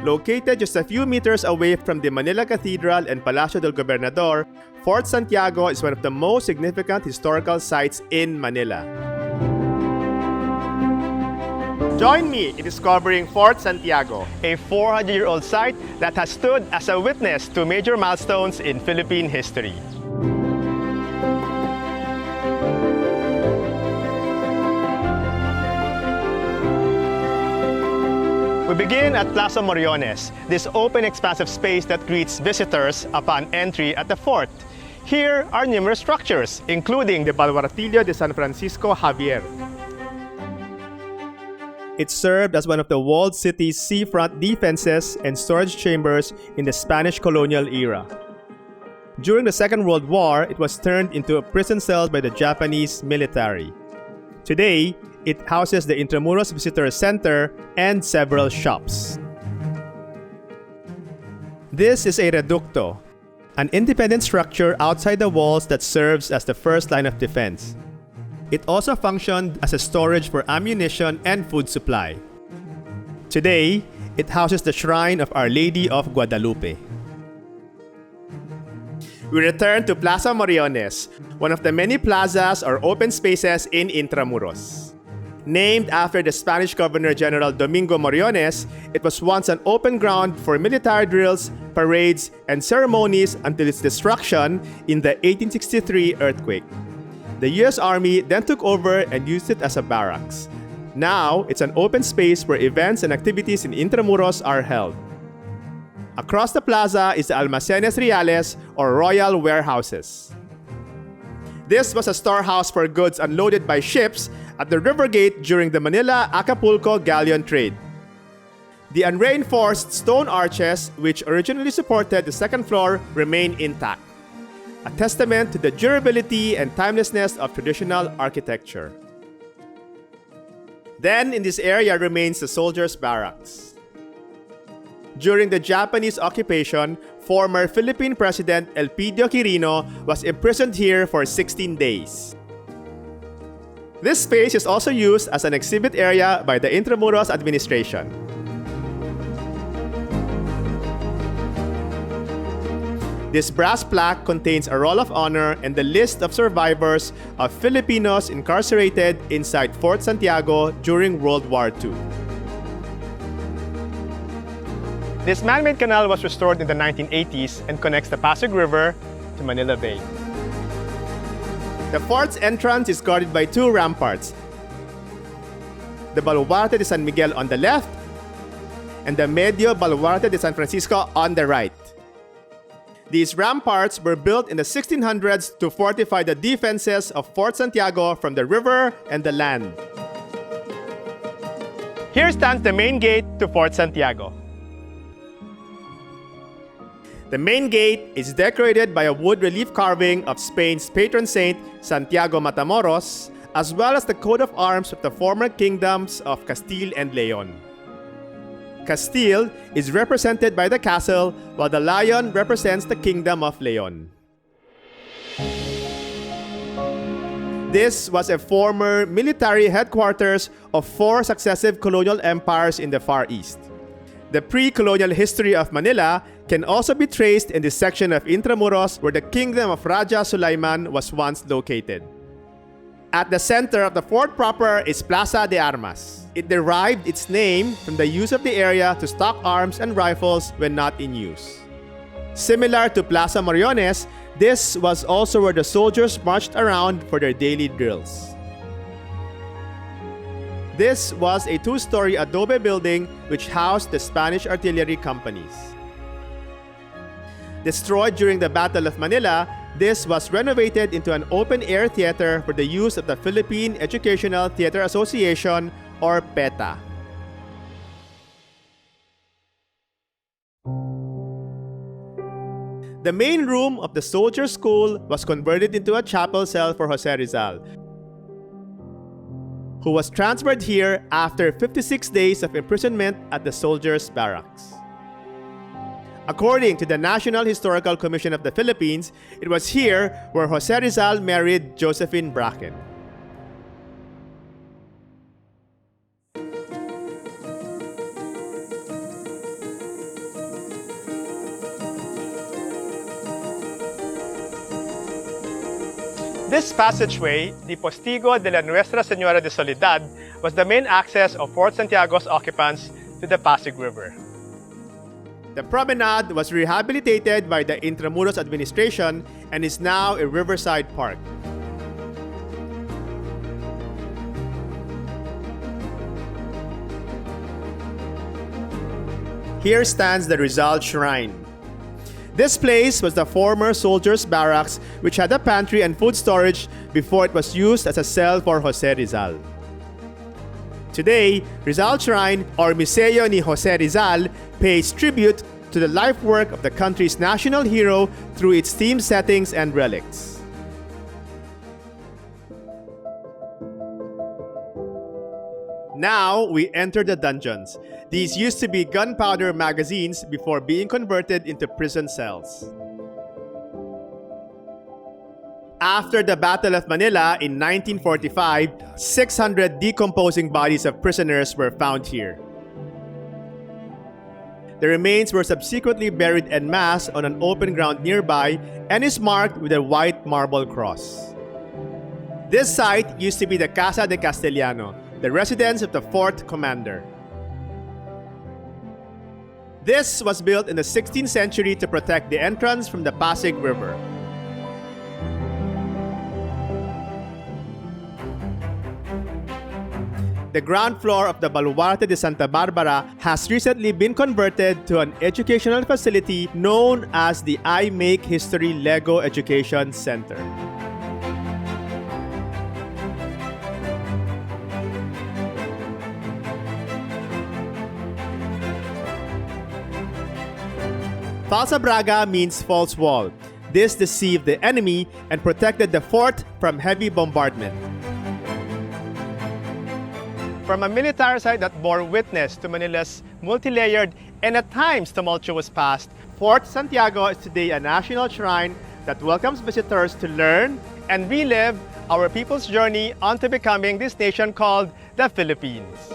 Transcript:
Located just a few meters away from the Manila Cathedral and Palacio del Gobernador, Fort Santiago is one of the most significant historical sites in Manila. Join me in discovering Fort Santiago, a 400-year-old site that has stood as a witness to major milestones in Philippine history. We begin at Plaza Mariones, this open, expansive space that greets visitors upon entry at the fort. Here are numerous structures, including the Baluartillo de San Francisco Javier. It served as one of the walled city's seafront defenses and storage chambers in the Spanish colonial era. During the Second World War, it was turned into a prison cell by the Japanese military. Today, it houses the Intramuros Visitor Center and several shops. This is a reducto, an independent structure outside the walls that serves as the first line of defense. It also functioned as a storage for ammunition and food supply. Today, it houses the shrine of Our Lady of Guadalupe. We return to Plaza Mariones, one of the many plazas or open spaces in Intramuros. Named after the Spanish Governor-General Domingo Moriones, it was once an open ground for military drills, parades, and ceremonies until its destruction in the 1863 earthquake. The U.S. Army then took over and used it as a barracks. Now, it's an open space where events and activities in Intramuros are held. Across the plaza is the Almacenes Reales or Royal Warehouses. This was a storehouse for goods unloaded by ships at the river gate during the Manila-Acapulco galleon trade. The unreinforced stone arches, which originally supported the second floor, remain intact, a testament to the durability and timelessness of traditional architecture. Then, in this area remains the soldiers' barracks. During the Japanese occupation, former Philippine President Elpidio Quirino was imprisoned here for 16 days. This space is also used as an exhibit area by the Intramuros administration. This brass plaque contains a roll of honor and the list of survivors of Filipinos incarcerated inside Fort Santiago during World War II. This man-made canal was restored in the 1980s and connects the Pasig River to Manila Bay. The fort's entrance is guarded by two ramparts, the Baluarte de San Miguel on the left and the Medio Baluarte de San Francisco on the right. These ramparts were built in the 1600s to fortify the defenses of Fort Santiago from the river and the land. Here stands the main gate to Fort Santiago. The main gate is decorated by a wood relief carving of Spain's patron saint, Santiago Matamoros, as well as the coat of arms of the former kingdoms of Castile and Leon. Castile is represented by the castle, while the lion represents the kingdom of Leon. This was a former military headquarters of four successive colonial empires in the Far East. The pre-colonial history of Manila can also be traced in this section of Intramuros where the kingdom of Raja Sulaiman was once located. At the center of the fort proper is Plaza De Armas. It derived its name from the use of the area to stock arms and rifles when not in use. Similar to Plaza Mariones, this was also where the soldiers marched around for their daily drills. This was a two-story adobe building which housed the Spanish artillery companies. Destroyed during the Battle of Manila, this was renovated into an open-air theater for the use of the Philippine Educational Theater Association, or PETA. The main room of the soldiers' school was converted into a chapel cell for Jose Rizal, who was transferred here after 56 days of imprisonment at the soldiers' barracks. According to the National Historical Commission of the Philippines, it was here where Jose Rizal married Josephine Bracken. This passageway, the Postigo de la Nuestra Señora de Soledad, was the main access of Fort Santiago's occupants to the Pasig River. The promenade was rehabilitated by the Intramuros administration and is now a riverside park. Here stands the Rizal Shrine. This place was the former soldiers' barracks, which had a pantry and food storage before it was used as a cell for Jose Rizal. Today, Rizal Shrine, or Museo ni Jose Rizal, pays tribute to the life work of the country's national hero through its theme settings and relics. Now, we enter the dungeons. These used to be gunpowder magazines before being converted into prison cells. After the Battle of Manila in 1945, 600 decomposing bodies of prisoners were found here. The remains were subsequently buried en masse on an open ground nearby and is marked with a white marble cross. This site used to be the Casa De Castellano, the residence of the fort commander. This was built in the 16th century to protect the entrance from the Pasig River. The ground floor of the Baluarte de Santa Barbara has recently been converted to an educational facility known as the I Make History Lego Education Center. Falsa Braga means false wall. This deceived the enemy and protected the fort from heavy bombardment. From a military site that bore witness to Manila's multi-layered and at times tumultuous past, Fort Santiago is today a national shrine that welcomes visitors to learn and relive our people's journey onto becoming this nation called the Philippines.